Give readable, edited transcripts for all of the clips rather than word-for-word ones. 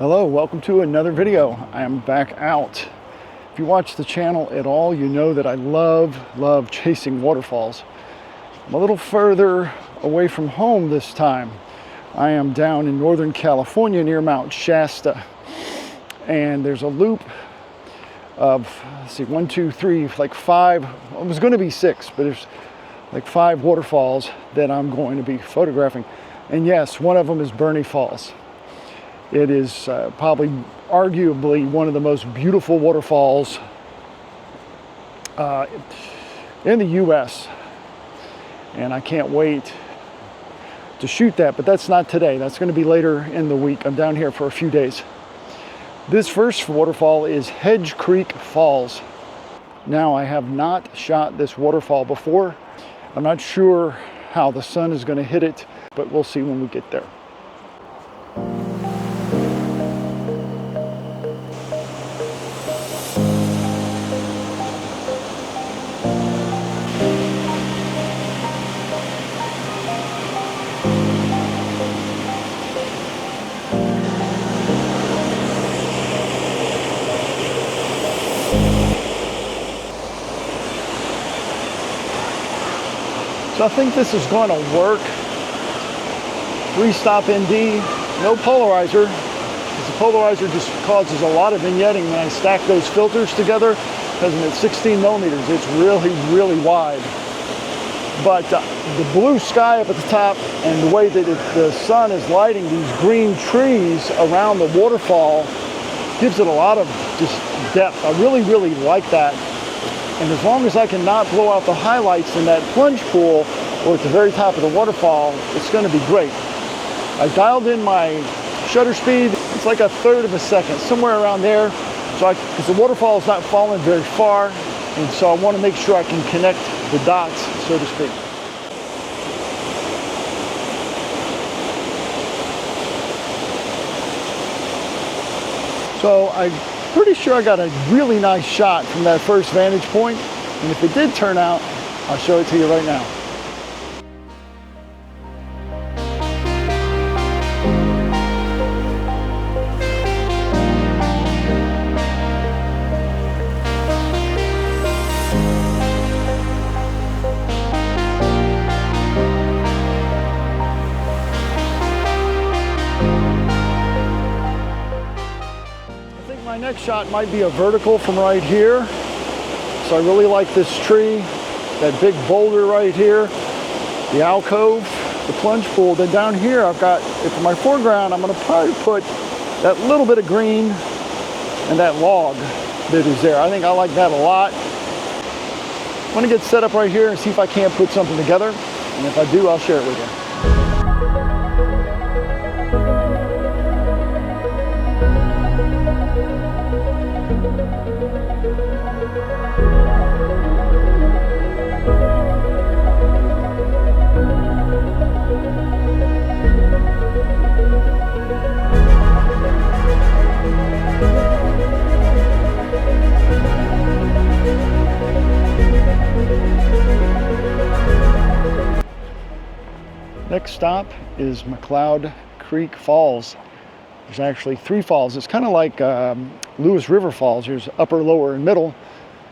Hello, welcome to another video. I am back out. If you watch the channel at all, you know that I love chasing waterfalls. I'm a little further away from home this time. I am down in Northern California near Mount Shasta. And there's a loop of, let's see, 1, 2, 3, like 5, it was going to be 6, but there's like 5 waterfalls that I'm going to be photographing. And yes, one of them is Burney Falls. It is probably arguably one of the most beautiful waterfalls in the US. And I can't wait to shoot that, but that's not today. That's going to be later in the week. I'm down here for a few days. This first waterfall is Hedge Creek Falls. Now, I have not shot this waterfall before. I'm not sure how the sun is going to hit it, but we'll see when we get there. So I think this is going to work. 3-stop ND, no polarizer, because the polarizer just causes a lot of vignetting when I stack those filters together, because it's 16 millimeters, it's really wide. But the blue sky up at the top and the way that the sun is lighting these green trees around the waterfall gives it a lot of just depth. I really like that. And as long as I can not blow out the highlights in that plunge pool or at the very top of the waterfall, it's going to be great. I dialed in my shutter speed. It's like 1/3 of a second, somewhere around there. So because the waterfall is not falling very far, and so I want to make sure I can connect the dots, so to speak. So I'm pretty sure I got a really nice shot from that first vantage point, and if it did turn out, I'll show it to you right now. My next shot might be a vertical from right here. So I really like this tree, that big boulder right here, the alcove, the plunge pool. Then down here I've got, for my foreground, I'm going to probably put that little bit of green and that log that is there. I think I like that a lot. I'm going to get set up right here and see if I can't put something together. And if I do, I'll share it with you. Next stop is McCloud Creek Falls. There's actually 3 falls. It's kind of like Lewis River Falls. There's upper, lower, and middle.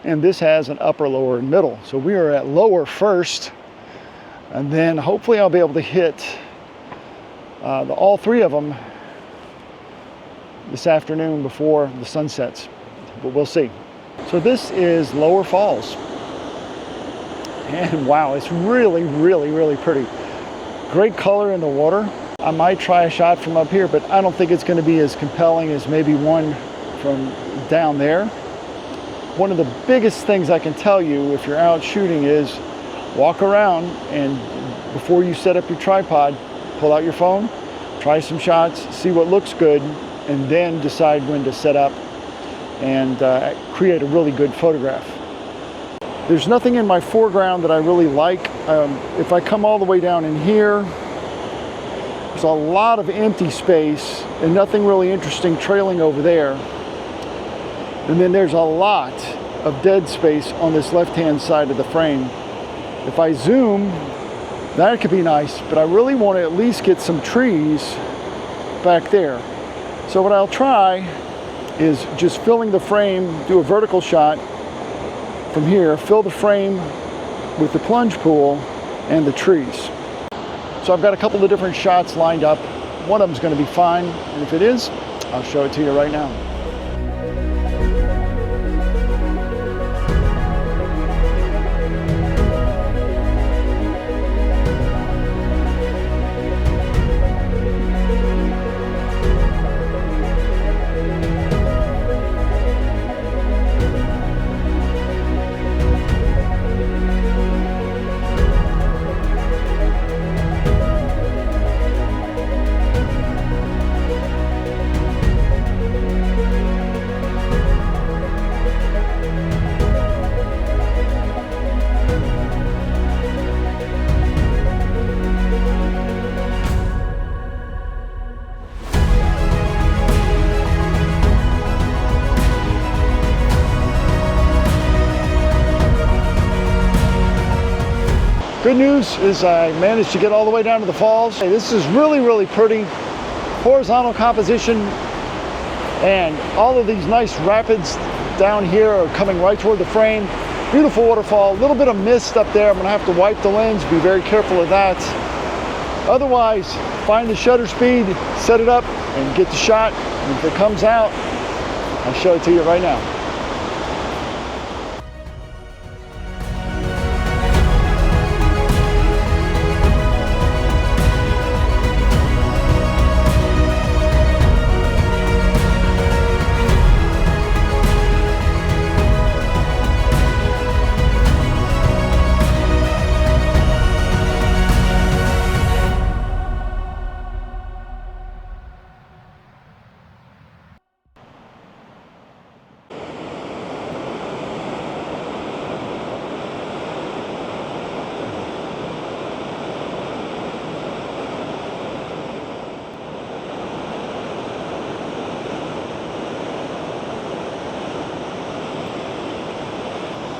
And this has an upper, lower, and middle. So we are at lower first. And then hopefully I'll be able to hit all 3 of them this afternoon before the sun sets. But we'll see. So this is Lower Falls. And wow, it's really pretty. Great color in the water. I might try a shot from up here, but I don't think it's going to be as compelling as maybe one from down there. One of the biggest things I can tell you if you're out shooting is walk around, and before you set up your tripod, pull out your phone, try some shots, see what looks good, and then decide when to set up and create a really good photograph. There's nothing in my foreground that I really like. If I come all the way down in here, there's a lot of empty space and nothing really interesting trailing over there. And then there's a lot of dead space on this left-hand side of the frame. If I zoom, that could be nice, but I really want to at least get some trees back there. So what I'll try is just filling the frame, do a vertical shot from here, fill the frame with the plunge pool and the trees. So I've got a couple of different shots lined up. One of them's going to be fine, and if it is, I'll show it to you right now. Good news is I managed to get all the way down to the falls. Hey, this is really, really pretty. Horizontal composition, and all of these nice rapids down here are coming right toward the frame. Beautiful waterfall, a little bit of mist up there. I'm gonna have to wipe the lens, be very careful of that. Otherwise, find the shutter speed, set it up, and get the shot. And if it comes out, I'll show it to you right now.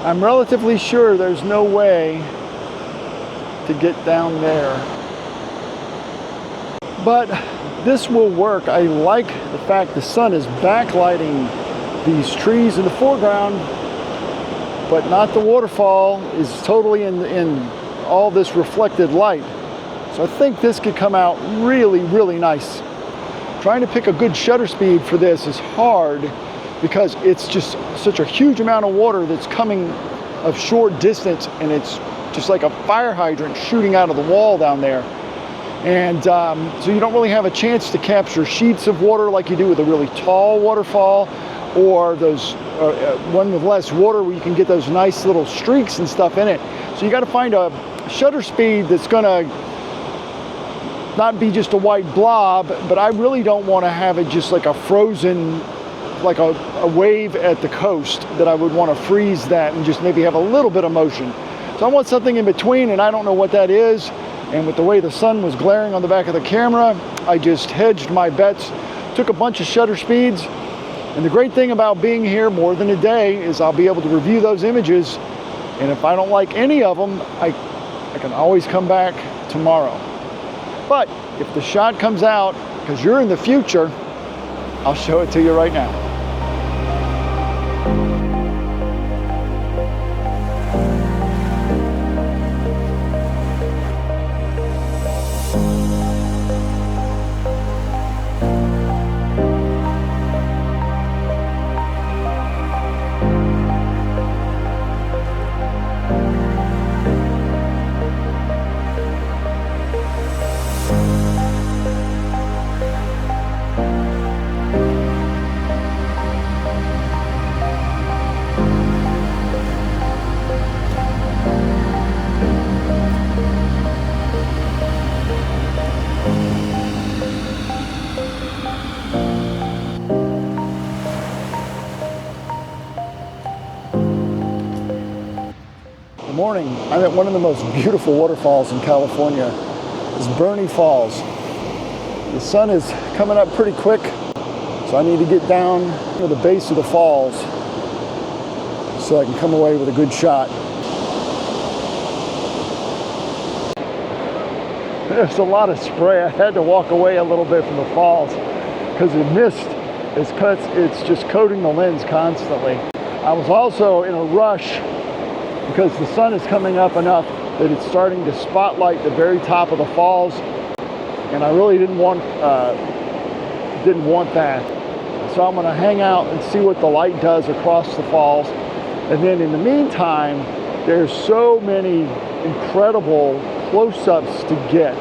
I'm relatively sure there's no way to get down there. But this will work. I like the fact the sun is backlighting these trees in the foreground, but not the waterfall is totally in all this reflected light. So I think this could come out really, really nice. Trying to pick a good shutter speed for this is hard because it's just such a huge amount of water that's coming of short distance, and it's just like a fire hydrant shooting out of the wall down there. And so you don't really have a chance to capture sheets of water like you do with a really tall waterfall, or those one with less water where you can get those nice little streaks and stuff in it. So you got to find a shutter speed that's gonna not be just a white blob, but I really don't want to have it just like a frozen, like a wave at the coast, that I would want to freeze that and just maybe have a little bit of motion. So I want something in between, and I don't know what that is. And with the way the sun was glaring on the back of the camera, I just hedged my bets, took a bunch of shutter speeds. And the great thing about being here more than a day is I'll be able to review those images. And if I don't like any of them, I can always come back tomorrow. But if the shot comes out, because you're in the future, I'll show it to you right now. Good morning. I'm at one of the most beautiful waterfalls in California. It's Burney Falls. The sun is coming up pretty quick, so I need to get down to the base of the falls so I can come away with a good shot. There's a lot of spray. I had to walk away a little bit from the falls. because the mist it's just coating the lens constantly. I was also in a rush because the sun is coming up enough that it's starting to spotlight the very top of the falls, and I really didn't want that. So I'm going to hang out and see what the light does across the falls. And then in the meantime, there's so many incredible close-ups to get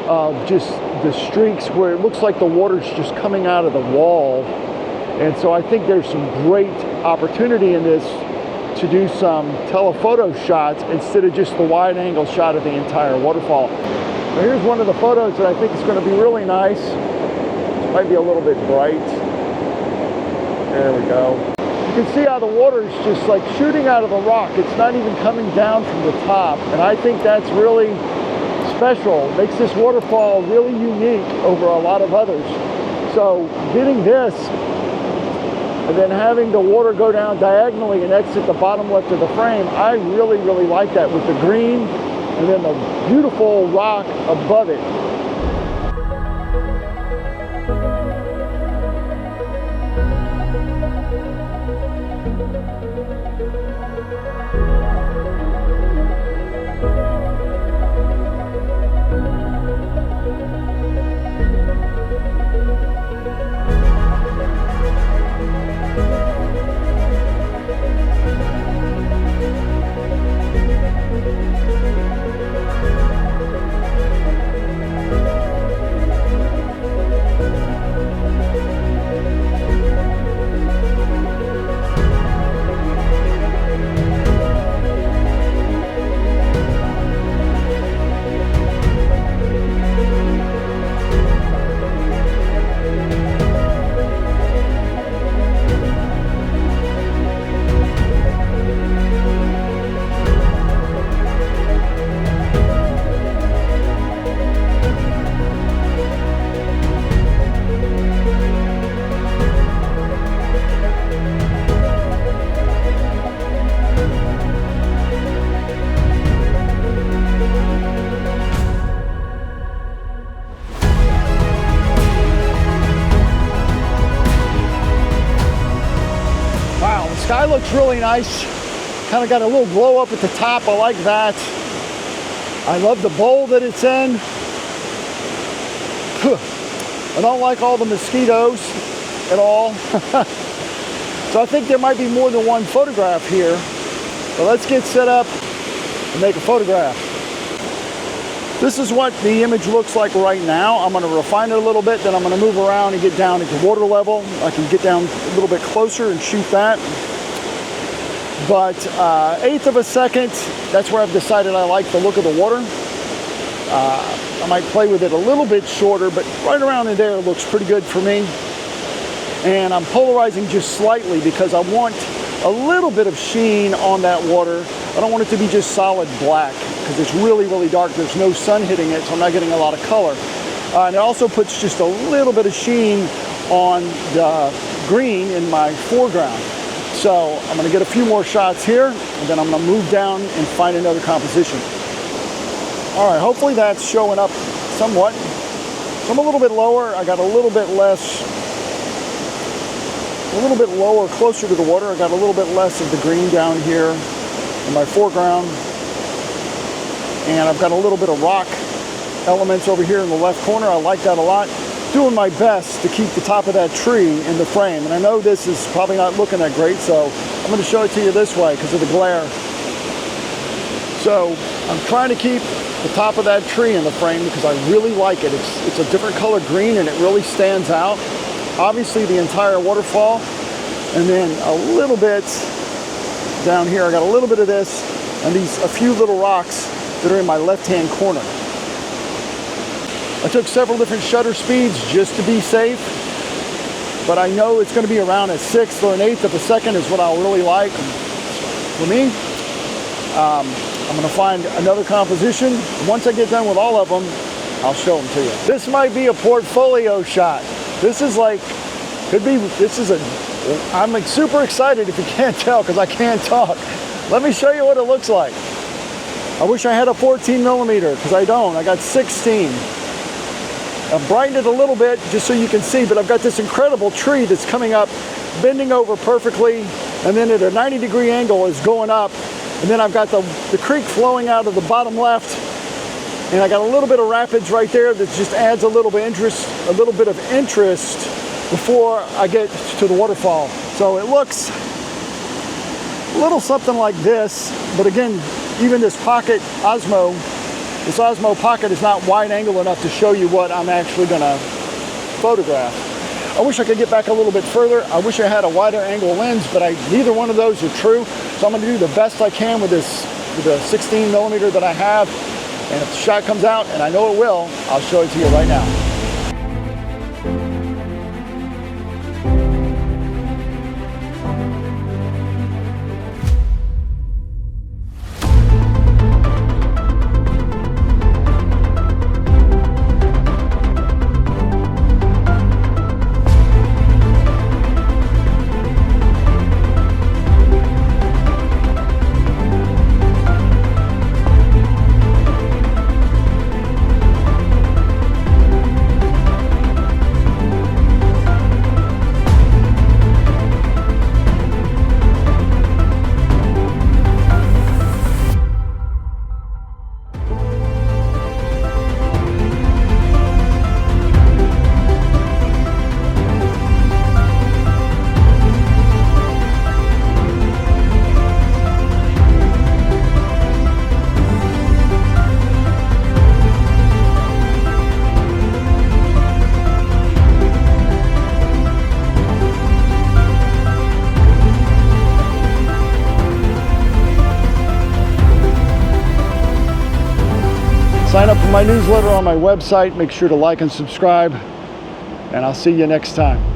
of just the streaks where it looks like the water's just coming out of the wall. And so I think there's some great opportunity in this to do some telephoto shots instead of just the wide angle shot of the entire waterfall. Now here's one of the photos that I think is going to be really nice. It might be a little bit bright. There we go. You can see how the water is just like shooting out of the rock. It's not even coming down from the top. And I think that's really special. It makes this waterfall really unique over a lot of others. So getting this and then having the water go down diagonally and exit the bottom left of the frame, I really, really like that with the green and then the beautiful rock above it. Sky looks really nice. Kind of got a little glow up at the top. I like that. I love the bowl that it's in. I don't like all the mosquitoes at all. So I think there might be more than one photograph here. But let's get set up and make a photograph. This is what the image looks like right now. I'm going to refine it a little bit, then I'm going to move around and get down into water level. I can get down a little bit closer and shoot that. But 1/8 of a second, that's where I've decided I like the look of the water. I might play with it a little bit shorter, but right around in there looks pretty good for me. And I'm polarizing just slightly because I want a little bit of sheen on that water. I don't want it to be just solid black because it's really, really dark. There's no sun hitting it, so I'm not getting a lot of color. And it also puts just a little bit of sheen on the green in my foreground. So I'm going to get a few more shots here, and then I'm going to move down and find another composition. All right, hopefully that's showing up somewhat. So I'm a little bit lower. I got a little bit less, a little bit lower, closer to the water. I got a little bit less of the green down here in my foreground. And I've got a little bit of rock elements over here in the left corner. I like that a lot. Doing my best to keep the top of that tree in the frame. And I know this is probably not looking that great, so I'm going to show it to you this way because of the glare. So I'm trying to keep the top of that tree in the frame because I really like it. It's a different color green and it really stands out. Obviously the entire waterfall, and then a little bit down here. I got a little bit of this and a few little rocks that are in my left-hand corner. I took several different shutter speeds just to be safe, but I know it's going to be around a 1/6 or an 1/8 of a second is what I'll really like. For me, I'm going to find another composition. Once I get done with all of them, I'll show them to you. This might be a portfolio shot. This is like, I'm like super excited if you can't tell because I can't talk. Let me show you what it looks like. I wish I had a 14 millimeter because I don't. I got 16. I've brightened it a little bit just so you can see, but I've got this incredible tree that's coming up, bending over perfectly, and then at a 90-degree angle is going up. And then I've got the creek flowing out of the bottom left, and I got a little bit of rapids right there that just adds a little bit of interest before I get to the waterfall. So it looks a little something like this, but again, even this pocket this Osmo pocket is not wide angle enough to show you what I'm actually gonna photograph. I wish I could get back a little bit further. I wish I had a wider angle lens, but neither one of those are true. So I'm gonna do the best I can with the 16 millimeter that I have. And if the shot comes out, and I know it will, I'll show it to you right now. Sign up for my newsletter on my website. Make sure to like and subscribe, and I'll see you next time.